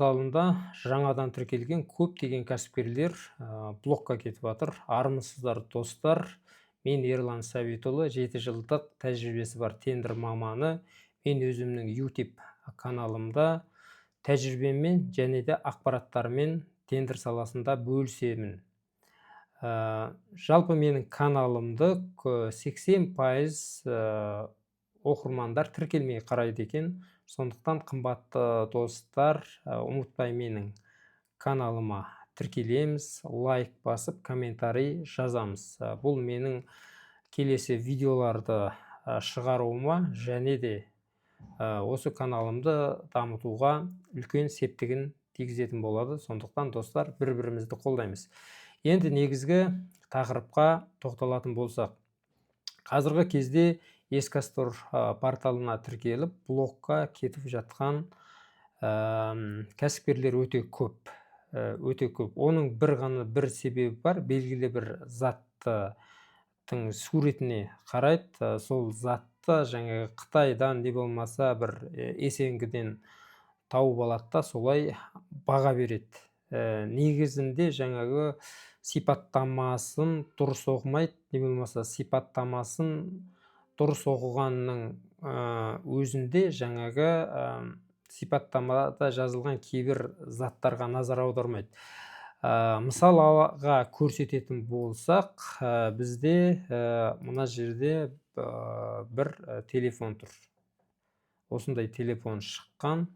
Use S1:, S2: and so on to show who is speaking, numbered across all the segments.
S1: Залында жаңадан тіркелген көптеген кәсіпкерлер блокқа кетіп жатыр. Армысыздар достар. Мен Ерлан Сәбитұлы, 7 жылдық тәжірибесі бар тендер маманы. Мен өзімнің YouTube каналымда тәжірибемен және де ақпараттармен тендер саласында бөлісемін. Жалпы менің каналымды 80% оқырмандар тіркелмей қарайды екен. Сондықтан қымбатты достар, ұмытпай менің каналыма тіркелеміз, лайк басып, комментарий жазамыз. Бұл менің келесі видеоларды шығаруыма және де осы каналымды дамытуға үлкен септігін тигізетін болады. Сондықтан достар, бір-бірімізді қолдаймыз. Енді негізгі тақырыпқа тоқталатын болсақ, қазіргі кезде Ескастор порталына тіркеліп, блокқа кетіп жатқан кәсіпкерлер өте көп. Оның бір себебі бар, белгілі бір заттың суретіне қарайды. Сол затты жаңағы Қытайдан не болмаса бір есеңгіден тауып алады да солай баға береді. Негізінде жаңағы сипаттамасын дұрыс оқымайды, не болмаса сипаттамасын дұрыс оқығанның өзінде жаңағы сипаттамада жазылған кейбір заттарға назар аудармайды. Мысалға көрсететін болсақ, бізде мына жерде бір телефон тұр. Осындай телефон шыққан.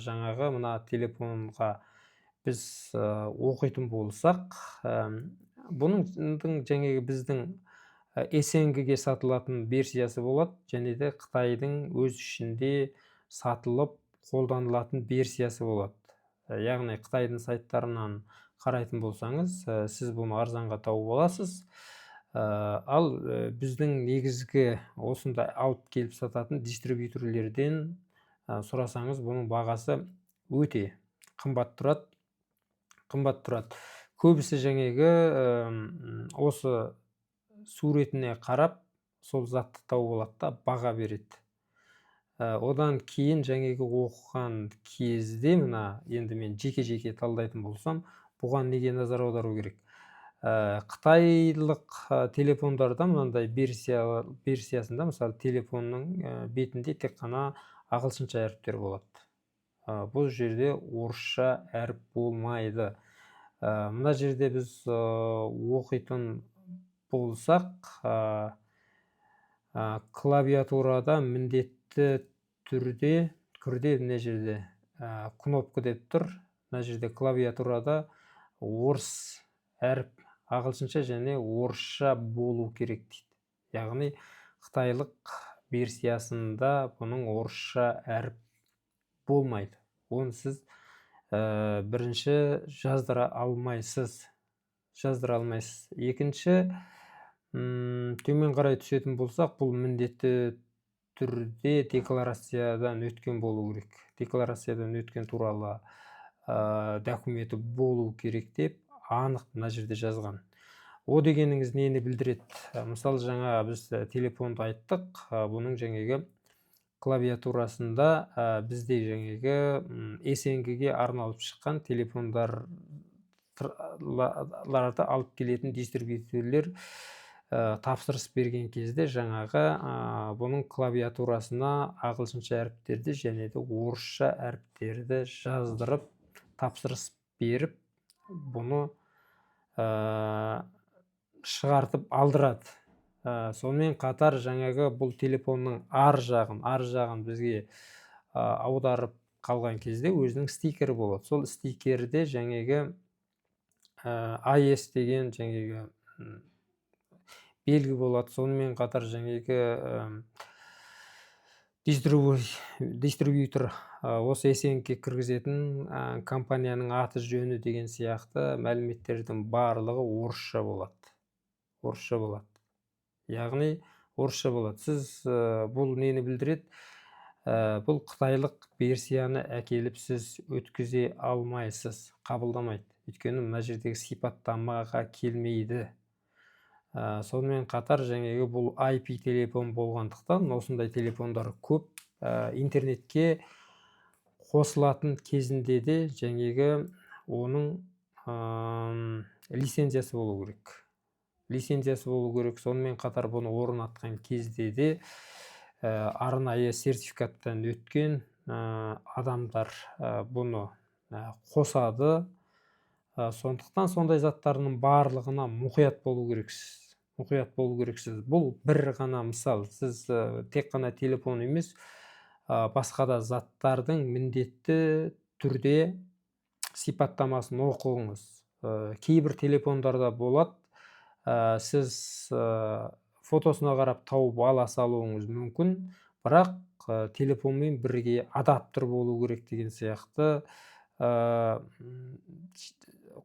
S1: Жаңағы мына телефонға біз оқитын болсақ, бұның жаңағы біздің есеңгіге сатылатын версиясы болады, және де Қытайдың өз ішінде сатылып қолданылатын версиясы болады. Яғни Қытайдың сайттарынан қарайтын болсаңыз, сіз бұны арзанға тауып аласыз. Ал біздің негізгі осындай алып келіп сататын дистрибьюторлерден сұрасаңыз, бұның бағасы өте қымбат тұрады. Көбісі жаңағы осы суретіне қарап, сол затты тауып алады да баға береді. Одан кейін жаңағы оқыған кезде, енді мен жеке талдайтын болсам, бұған неге назар аудару керек? Қытайлық телефондарда мынандай версиясында, мысалы, телефонның бетінде тек қана ағылшынша әріптер болады. Бұл жерде орысша әріп болмайды. Мына жерде біз оқитын болсақ, клавиатурада міндетті түрде мына жерде кнопка деп тұр. Мына жерде клавиатурада орыс әріп, ағылшынша және орысша болу керек дейді. Яғни қытайлық версиясында бұның орысша әріп болмайды. Оны сіз бірінші жаздыра алмайсыз. Екінші, төмен қарай түсетін болсақ, бұл міндетті түрде декларациядан өткен болу керек. Декларациядан өткен туралы документі болу керек деп анық мына жерде жазған. О дегеніңіз нені білдіреді? Мысалы, жаңа біз телефонды айттық, бұның жаңағы клавиатурасында бізде жаңағы есеңгіге арналып шыққан телефондарды алып келетін дистрибьюторлер тапсырыс берген кезде жаңағы бұның клавиатурасына ағылшынша әріптерді және де орысша әріптерді жаздырып, тапсырыс беріп, бұны шығартып алдырады. Сонымен қатар жаңағы бұл телефонның ар жағын бізге аударып қалған кезде өзінің стикері болады. Сол стикерде жаңағы iOS деген жаңағы белгі болады. Сонымен қатар жаңағы дистрибьютор осы есеңгіге кіргізетін компанияның аты жөні деген сияқты мәліметтердің барлығы орысша болады. Яғни орысша болады. Сіз бұл нені білдіреді? Бұл қытайлық версияны әкеліп сіз өткізе алмайсыз, қабылдамайды. Өйткені мына жердегі сипаттамаға келмейді. Сонымен қатар жаңағы бұл IP телефон болғандықтан, осындай телефондар көп. Интернетке қосылатын кезінде де жаңағы оның лицензиясы болу керек. Лицензиясы болу керек. Сонымен қатар бұны орнатқан кезде де арнайы сертификаттан өткен адамдар бұны қосады. Сондықтан сондай заттардың барлығына мұқият болу керексіз. Бұл бір ғана мысал. Сіз тек қана телефон емес, басқа да заттардың міндетті түрде сипаттамасын оқыңыз. Кейбір телефондарда болады, сіз фотосына қарап тауып ала салуыңыз мүмкін, бірақ телефонмен бірге адаптер болу керек деген сияқты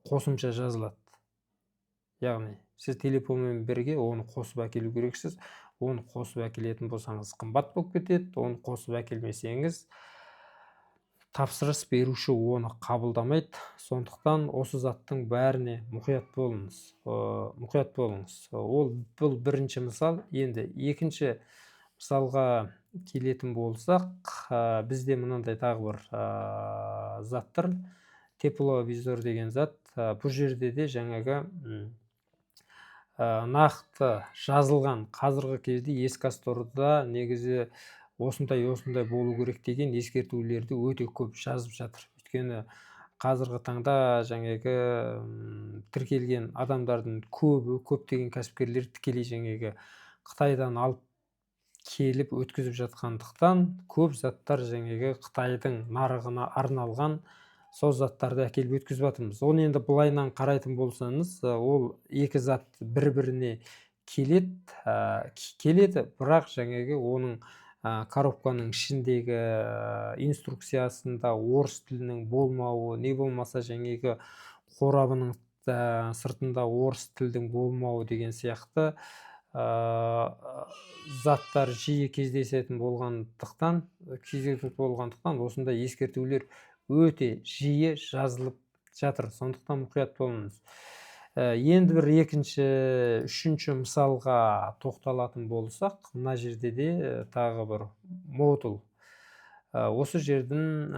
S1: қосымша жазылады. Яғни сіз телефонмен бірге оны қосып әкелу керексіз. Оны қосып әкелетін болсаңыз қымбат болып кетеді. Оны қосып әкелмесеңіз тапсырыс беруші оны қабылдамайды. Сондықтан осы заттың бәріне мұқият болыңыз. Бұл бірінші мысал. Енді екінші мысалға келетін болсақ, бізде мынандай тағы бір заттар, тепловизор деген зат. Бұл жерде де жаңағы нақты жазылған, қазіргі кезде Ескасторда негізі осындай болу керек деген ескертулерді өте көп жазып жатыр. Өйткені қазіргі таңда жаңағы тіркелген адамдардың көптеген кәсіпкерлер тікелей жаңағы Қытайдан алып келіп өткізіп жатқандықтан көп заттар жаңағы Қытайдың нарығына арналған сол заттарды әкеліп өткізіп жатырмыз. Оны енді былайынан қарайтын болсаңыз, ол екі зат бір-біріне келеді, бірақ жаңағы оның коробканың ішіндегі инструкциясында орыс тілінің болмауы, не болмаса жаңағы қорабының сыртында орыс тілдің болмауы деген сияқты заттар жиі кездесетін болғандықтан осындай ескертулер өте жиі жазылып жатыр. Сондықтан мұқият болыңыз. Енді бір үшінші мысалға тоқталатын болсақ, мына жерде де тағы бір модул. Осы жердің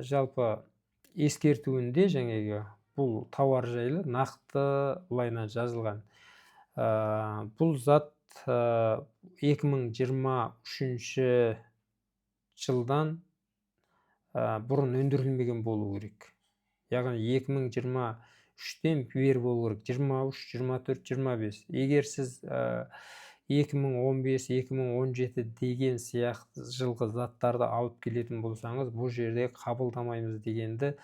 S1: жалпы ескертуінде жаңағы бұл тауар жайлы нақты былайынан жазылған. Бұл зат 2023 жылдан бұрын өндірілмеген болу керек. Яғни 2023-тен бері болу керек. 23, 24, 25. Егер сіз 2015, 2017 деген сияқты жылғы заттарды алып келетін болсаңыз, бұл жерде қабылдамаймыз дегенді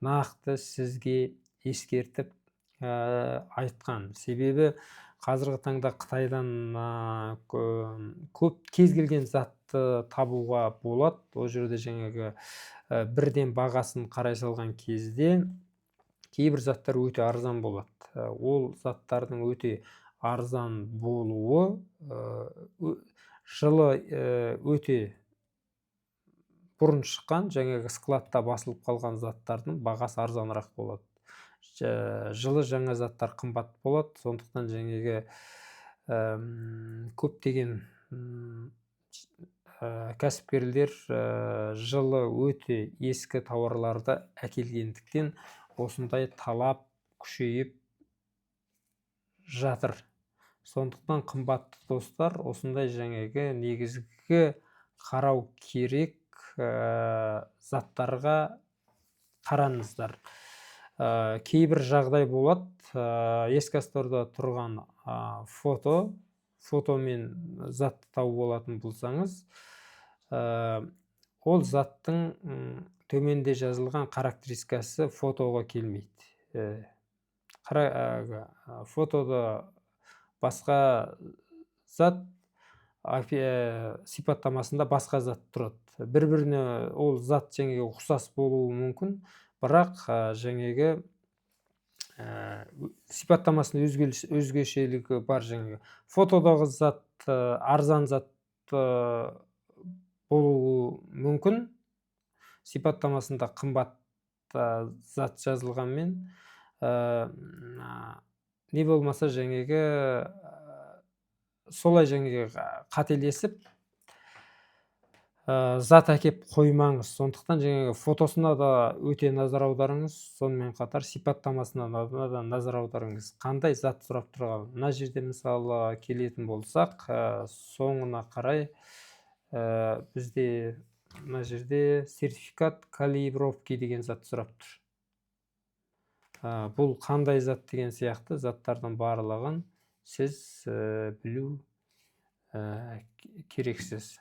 S1: нақты сізге ескертіп айтқан. Себебі қазіргі таңда Қытайдан көп кез келген затты табуға болады. Ол жерде жаңағы бірден бағасын қарай салған кезде кейбір заттар өте арзан болады. Ол заттардың өте арзан болуы жылы өте бұрын шыққан, жаңағы складта басылып қалған заттардың бағасы арзанырақ болады. Жылы жаңа заттар қымбат болады. Сондықтан жаңағы көптеген кәсіпкерлер жылы өте ескі тауарларды әкелгендіктен осындай талап күшейіп жатыр. Сондықтан қымбатты достар, осындай жаңағы негізгі қарау керек заттарға қараңыздар. Кейбір жағдай болады, Ескасторда тұрған фотомен затты тауып болатын болсаңыз, ол заттың төменде жазылған характеристикасы фотоға келмейді. Фотода басқа зат, сипаттамасында басқа зат тұрады. Бір-біріне ол зат жаңағы ұқсас болуы мүмкін, бірақ жаңағы сипаттамасының өзгешелігі бар. Жаңағы фотодағы зат арзан зат болуы мүмкін, сипаттамасында қымбат зат жазылғанмен, не болмаса жаңағы солай жаңағы қателесіп зат әкеп қоймаңыз. Сондықтан жаңағы фотосына да өте назар аударыңыз. Сонымен қатар сипаттамасына да назар аударыңыз. Қандай зат сұрап тұрған. Мына жерде мысалы келетін болсақ, соңына қарай бізде мына жерде сертификат калибровки деген зат сұрап тұр. Бұл қандай зат деген сияқты заттардың барлығын сіз білу керексіз.